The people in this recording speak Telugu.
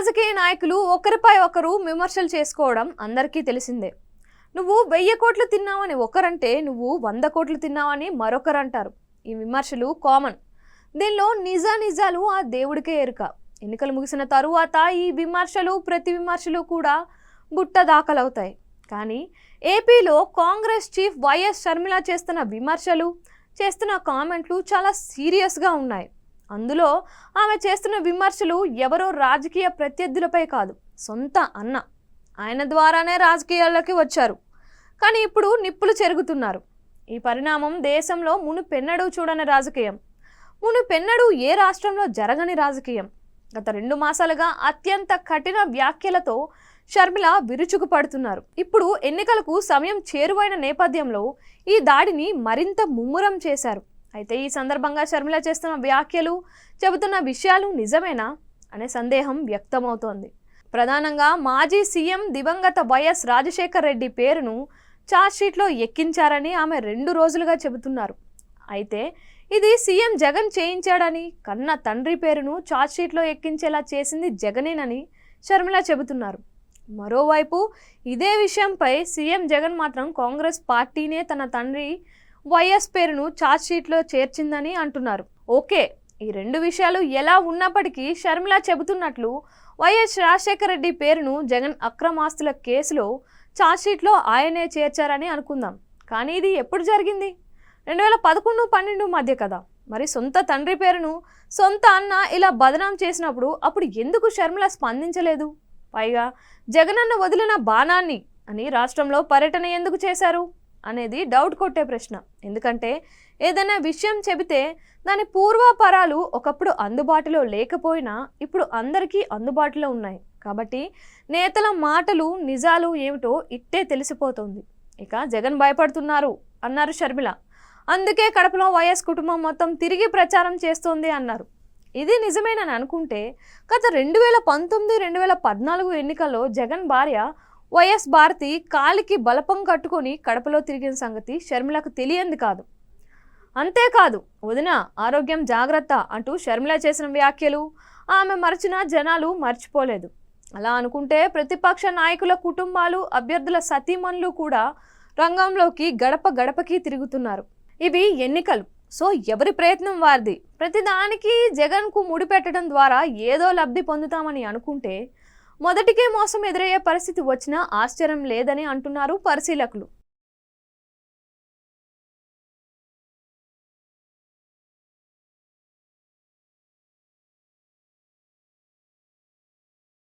రాజకీయ నాయకులు ఒకరిపై ఒకరు విమర్శలు చేసుకోవడం అందరికీ తెలిసిందే. నువ్వు 1000 కోట్లు తిన్నావని ఒకరంటే నువ్వు 100 కోట్లు తిన్నావని మరొకరు అంటారు. ఈ విమర్శలు కామన్. దీనిలో నిజాలు ఆ దేవుడికే ఎరుక. ఎన్నికలు ముగిసిన తరువాత ఈ విమర్శలు ప్రతి విమర్శలు కూడా బుట్ట దాఖలవుతాయి. కానీ ఏపీలో కాంగ్రెస్ చీఫ్ వైఎస్ షర్మిల చేస్తున్న విమర్శలు, చేస్తున్న కామెంట్లు చాలా సీరియస్గా ఉన్నాయి. అందులో ఆమె చేస్తున్న విమర్శలు ఎవరో రాజకీయ ప్రత్యర్థులపై కాదు, సొంత అన్న. ఆయన ద్వారానే రాజకీయాల్లోకి వచ్చారు. కానీ ఇప్పుడు నిప్పులు చెరుగుతున్నారు. ఈ పరిణామం దేశంలో మునుపెన్నడూ చూడని రాజకీయం. మునుపెన్నడూ ఏ రాష్ట్రంలో జరగని రాజకీయం. గత 2 మాసాలుగా అత్యంత కఠిన వ్యాఖ్యలతో షర్మిల విరుచుకుపడుతున్నారు. ఇప్పుడు ఎన్నికలకు సమయం చేరువైన నేపథ్యంలో ఈ దాడిని మరింత ముమ్మరం చేశారు. అయితే ఈ సందర్భంగా షర్మిల చేస్తున్న వ్యాఖ్యలు, చెబుతున్న విషయాలు నిజమేనా అనే సందేహం వ్యక్తమవుతోంది. ప్రధానంగా మాజీ సీఎం దివంగత వైఎస్ రాజశేఖర్ రెడ్డి పేరును ఛార్జ్షీట్లో ఎక్కించారని ఆమె 2 రోజులుగా చెబుతున్నారు. అయితే ఇది సీఎం జగన్ చేయించాడని, కన్న తండ్రి పేరును ఛార్జ్షీట్లో ఎక్కించేలా చేసింది జగనేనని షర్మిల చెబుతున్నారు. మరోవైపు ఇదే విషయంపై సీఎం జగన్ మాత్రం కాంగ్రెస్ పార్టీనే తన తండ్రి వైఎస్ పేరును ఛార్జ్షీట్లో చేర్చిందని అంటున్నారు. ఓకే, ఈ 2 విషయాలు ఎలా ఉన్నప్పటికీ షర్మిల చెబుతున్నట్లు వైఎస్ రాజశేఖర రెడ్డి పేరును జగన్ అక్రమాస్తుల కేసులో ఛార్జ్షీట్లో ఆయనే చేర్చారని అనుకుందాం. కానీ ఇది ఎప్పుడు జరిగింది? 2011-12 మధ్య కదా. మరి సొంత తండ్రి పేరును సొంత అన్న ఇలా బదనాం చేసినప్పుడు అప్పుడు ఎందుకు షర్మిల స్పందించలేదు? పైగా జగనన్న వదిలిన బాణాన్ని అని రాష్ట్రంలో పర్యటన ఎందుకు చేశారు అనేది డౌట్ కొట్టే ప్రశ్న. ఎందుకంటే ఏదైనా విషయం చెబితే దాని పూర్వాపరాలు ఒకప్పుడు అందుబాటులో లేకపోయినా ఇప్పుడు అందరికీ అందుబాటులో ఉన్నాయి. కాబట్టి నేతల మాటలు నిజాలు ఏమిటో ఇట్టే తెలిసిపోతుంది. ఇక జగన్ భయపడుతున్నారు అన్నారు షర్మిల. అందుకే కడపలో వైఎస్ కుటుంబం మొత్తం తిరిగి ప్రచారం చేస్తోంది అన్నారు. ఇది నిజమేనని అనుకుంటే గత 2019-2014 ఎన్నికల్లో జగన్ భార్య వైఎస్ భారతి కాలికి బలపం కట్టుకొని కడపలో తిరిగిన సంగతి షర్మిలకు తెలియంది కాదు. అంతేకాదు, వదిన ఆరోగ్యం జాగ్రత్త అంటూ షర్మిల చేసిన వ్యాఖ్యలు ఆమె మర్చిన జనాలు మర్చిపోలేదు. అలా అనుకుంటే ప్రతిపక్ష నాయకుల కుటుంబాలు, అభ్యర్థుల సతీమణులు కూడా రంగంలోకి గడప గడపకి తిరుగుతున్నారు. ఇవి ఎన్నికలు, సో ఎవరి ప్రయత్నం వారిది. ప్రతిదానికి జగన్కు ముడిపెట్టడం ద్వారా ఏదో లబ్ధి పొందుతామని అనుకుంటే మొదటికే మోసం ఎదురయ్యే పరిస్థితి వచ్చినా ఆశ్చర్యం లేదని అంటున్నారు పరిశీలకులు.